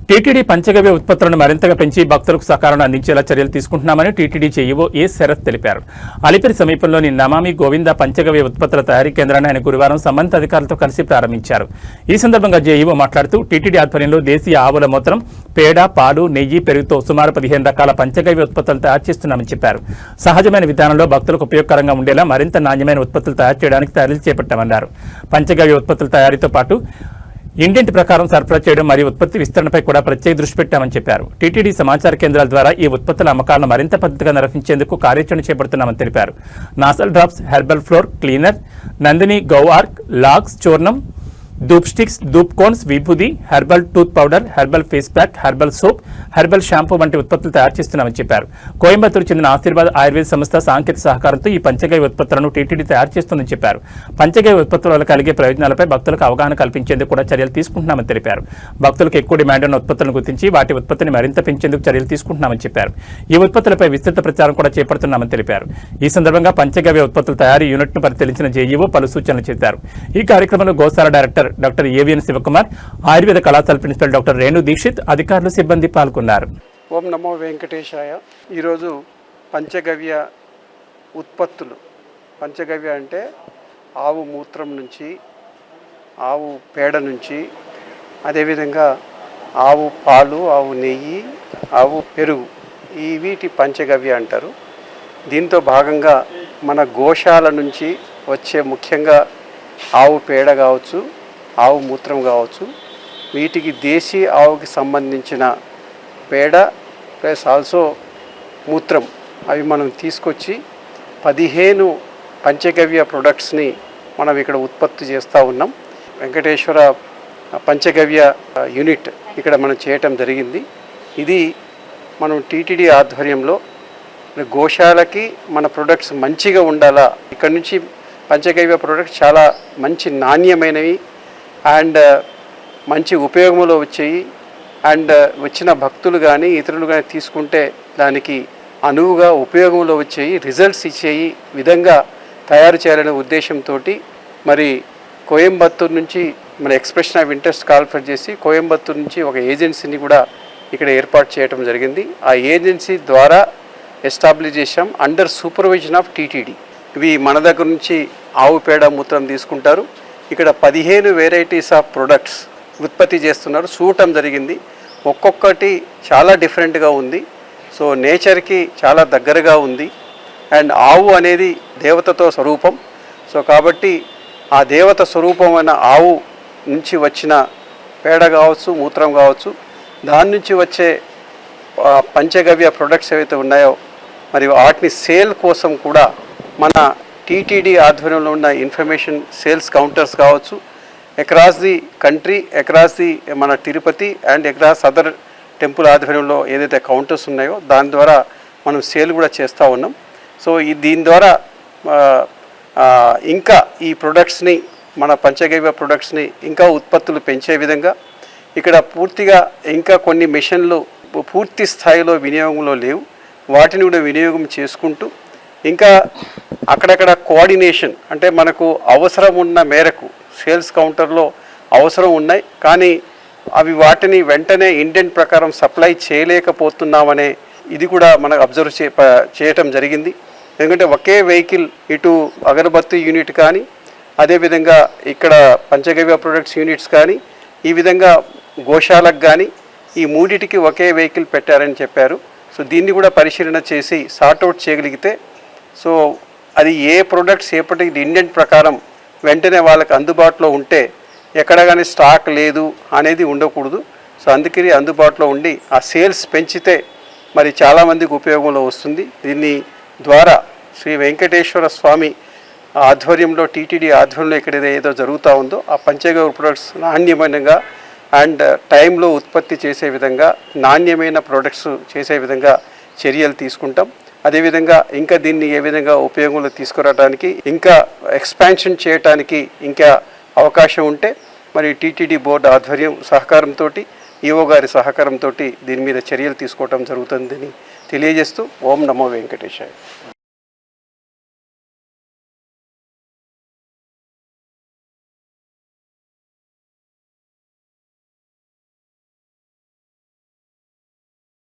TTD పంచగవ్య ఉత్పత్తులను మరింతగా పెంచి భక్తులకు సహకారం అందించేలా చర్యలు తీసుకుంటున్నామని టీటీడీ జేఈఓ ఏ శరత్ తెలిపారు. అలిపిరి సమీపంలోని నమామి గోవింద పంచగవ్య ఉత్పత్తుల తయారీ కేంద్రాన్ని ఆయన గురువారం సంబంధిత అధికారులతో కలిసి ప్రారంభించారు. ఈ సందర్భంగా జేఈఓ మాట్లాడుతూ టీటీడీ ఆధ్వర్యంలో దేశీయ ఆవుల మూత్రం, పేడ, పాలు, నెయ్యి, పెరుగుతో సుమారు 15 రకాల పంచగవ్య ఉత్పత్తులు తయారు చేస్తున్నామని చెప్పారు. సహజమైన విధానంలో భక్తులకు ఉపయోగకరంగా ఉండేలా మరింత నాణ్యమైన ఉత్పత్తులు తయారు చేయడానికి చర్యలు చేపట్టామన్నారు. పంచగవ్య ఉత్పత్తుల తయారీతో పాటు ఇండెంట్ ప్రకారం సరఫరా చేయడం మరియు ఉత్పత్తి విస్తరణపై కూడా ప్రత్యేక దృష్టి పెట్టామని చెప్పారు. టీటీడీ సమాచార కేంద్రాల ద్వారా ఈ ఉత్పత్తుల అమ్మకాలను మరింత పద్ధతిగా నిర్వహించేందుకు కార్యాచరణ చేపడుతున్నామని తెలిపారు. Nasal drops, herbal floor cleaner, Nandini గౌ ఆర్క్, లాక్స్ చూర్ణం, dhoop sticks, dhoop cones, vibhuti, herbal tooth powder, herbal face pack, herbal soap, herbal shampoo వంటి ఉత్పత్తులు తయారు చేస్తున్నామని చెప్పారు. కోయంబత్తూరు చెందిన ఆశీర్వాద్ ఆయుర్వేద సంస్థ సాంకేతిక సహకారంతో ఈ పంచగవ్య ఉత్పత్తులను టీటీడీ తయారు చేస్తుందని చెప్పారు. పంచగవ్య ఉత్పత్తుల వల్ల కలిగే ప్రయోజనాలపై భక్తులకు అవగాహన కల్పించేందుకు కూడా చర్యలు తీసుకుంటున్నామని తెలిపారు. భక్తులకు ఎక్కువ డిమాండ్ ఉన్న ఉత్పత్తులను గుర్తించి వాటి ఉత్పత్తిని మరింత పెంచేందుకు చర్యలు తీసుకుంటున్నామని చెప్పారు. ఈ ఉత్పత్తులపై విస్తృత ప్రచారం కూడా చేపడుతున్నామని తెలిపారు. ఈ సందర్భంగా పంచగవ్య ఉత్పత్తుల తయారీ యూనిట్ను పరిశీలించిన జేఈఓ పలు సూచనలు చేశారు. ఈ కార్యక్రమంలో గోశాల డైరెక్టర్ డాక్టర్ ఏవిఎన్ శివకుమార్, ఆయుర్వేద కళాశాల ప్రిన్సిపల్ డాక్టర్ రేణు దీక్షిత్, అధికారులు, సిబ్బంది పాల్గొన్నారు. ఓం నమో వెంకటేశాయ. ఈరోజు పంచగవ్య ఉత్పత్తులు, పంచగవ్య అంటే ఆవు మూత్రం నుంచి, ఆవు పేడ నుంచి, అదేవిధంగా ఆవు పాలు, ఆవు నెయ్యి, ఆవు పెరుగు, ఈ వీటి పంచగవ్య అంటారు. దీంతో భాగంగా మన గోశాల నుంచి వచ్చే ముఖ్యంగా ఆవు పేడ కావచ్చు, ఆవు మూత్రం కావచ్చు, వీటికి దేశీ ఆవుకి సంబంధించిన పేడ ప్లస్ ఆల్సో మూత్రం అవి మనం తీసుకొచ్చి 15 పంచగవ్య ప్రొడక్ట్స్ని మనం ఇక్కడ ఉత్పత్తి చేస్తూ ఉన్నాం. వెంకటేశ్వర పంచగవ్య యూనిట్ ఇక్కడ మనం చేయటం జరిగింది. ఇది మనం టీటీడీ ఆధ్వర్యంలో గోశాలకి మన ప్రొడక్ట్స్ మంచిగా ఉండాలా, ఇక్కడ నుంచి పంచగవ్య ప్రొడక్ట్స్ చాలా మంచి నాణ్యమైనవి అండ్ మంచి ఉపయోగంలో వచ్చేవి అండ్ వచ్చిన భక్తులు కానీ ఇతరులు కానీ తీసుకుంటే దానికి అనువుగా ఉపయోగంలో వచ్చేవి, రిజల్ట్స్ ఇచ్చేవి విధంగా తయారు చేయాలనే ఉద్దేశంతో మరి కోయంబత్తూరు నుంచి మన ఎక్స్ప్రెషన్ ఆఫ్ ఇంట్రెస్ట్ కాల్ఫర్ చేసి కోయంబత్తూరు నుంచి ఒక ఏజెన్సీని కూడా ఇక్కడ ఏర్పాటు చేయడం జరిగింది. ఆ ఏజెన్సీ ద్వారా ఎస్టాబ్లిష్ చేసాం అండర్ సూపర్విజన్ ఆఫ్ టీటీడీ. ఇవి మన దగ్గర నుంచి ఆవు పేడ మూత్రం తీసుకుంటారు. ఇక్కడ 15 వెరైటీస్ ఆఫ్ ప్రొడక్ట్స్ ఉత్పత్తి చేస్తున్నారు, చూడటం జరిగింది. ఒక్కొక్కటి చాలా డిఫరెంట్గా ఉంది. సో నేచర్కి చాలా దగ్గరగా ఉంది అండ్ ఆవు అనేది దేవతతో స్వరూపం. సో కాబట్టి ఆ దేవత స్వరూపమైన ఆవు నుంచి వచ్చిన పేడ కావచ్చు, మూత్రం కావచ్చు, దాని నుంచి వచ్చే పంచగవ్య ప్రొడక్ట్స్ ఏవైతే ఉన్నాయో మరి వాటిని సేల్ కోసం కూడా మన టీటీడీ ఆధ్వర్యంలో ఉన్న ఇన్ఫర్మేషన్ సేల్స్ కౌంటర్స్ కావచ్చు, across the country, across the మన Tirupati and across other temple ఆధ్వర్యంలో ఏదైతే కౌంటర్స్ ఉన్నాయో దాని ద్వారా మనం సేల్ కూడా చేస్తూ ఉన్నాం. సో దీని ద్వారా ఇంకా ఈ ప్రొడక్ట్స్ని, మన పంచగవ్య ప్రొడక్ట్స్ని ఇంకా ఉత్పత్తులు పెంచే విధంగా ఇక్కడ పూర్తిగా ఇంకా కొన్ని మిషన్లు పూర్తి స్థాయిలో వినియోగంలో లేవు, వాటిని కూడా వినియోగం చేసుకుంటూ ఇంకా అక్కడక్కడ కోఆర్డినేషన్ అంటే మనకు అవసరం ఉన్న మేరకు సేల్స్ కౌంటర్లో అవసరం ఉన్నాయి కానీ అవి వాటిని వెంటనే ఇండెంట్ ప్రకారం సప్లై చేయలేకపోతున్నామనే ఇది కూడా మనకు అబ్జర్వ్ చేయటం జరిగింది. ఎందుకంటే ఒకే వెహికల్ ఇటు అగరబత్తి యూనిట్ కానీ అదేవిధంగా ఇక్కడ పంచగవ్య ప్రొడక్ట్స్ యూనిట్స్ కానీ ఈ విధంగా గోశాలకు కానీ ఈ మూడిటికి ఒకే వెహికల్ పెట్టారని చెప్పారు. సో దీన్ని కూడా పరిశీలన చేసి సార్ట్అవుట్ చేయగలిగితే సో అది ఏ ప్రొడక్ట్స్ ఎప్పటికీ ఇండెంట్ ప్రకారం వెంటనే వాళ్ళకి అందుబాటులో ఉంటే ఎక్కడ కానీ స్టాక్ లేదు అనేది ఉండకూడదు. సో అందుకని అందుబాటులో ఉండి ఆ సేల్స్ పెంచితే మరి చాలామందికి ఉపయోగంలో వస్తుంది. దీన్ని ద్వారా శ్రీ వెంకటేశ్వర స్వామి ఆధ్వర్యంలో టీటీడీ ఆధ్వర్యంలో ఇక్కడ ఏదో జరుగుతూ ఉందో ఆ పంచగవ్య ప్రొడక్ట్స్ నాణ్యమైనగా అండ్ టైంలో ఉత్పత్తి చేసే విధంగా నాణ్యమైన ప్రొడక్ట్స్ చేసే విధంగా చర్యలు తీసుకుంటాం. అదేవిధంగా ఇంకా దీన్ని ఏ విధంగా ఉపయోగంలో తీసుకురావడానికి ఇంకా ఎక్స్పాన్షన్ చేయడానికి ఇంకా అవకాశం ఉంటే మరి టీటీడీ బోర్డు ఆధ్వర్యం సహకారంతో, ఈఓ గారి సహకారంతో దీని మీద చర్యలు తీసుకోవడం జరుగుతుందని తెలియజేస్తూ ఓం నమో వెంకటేశాయ.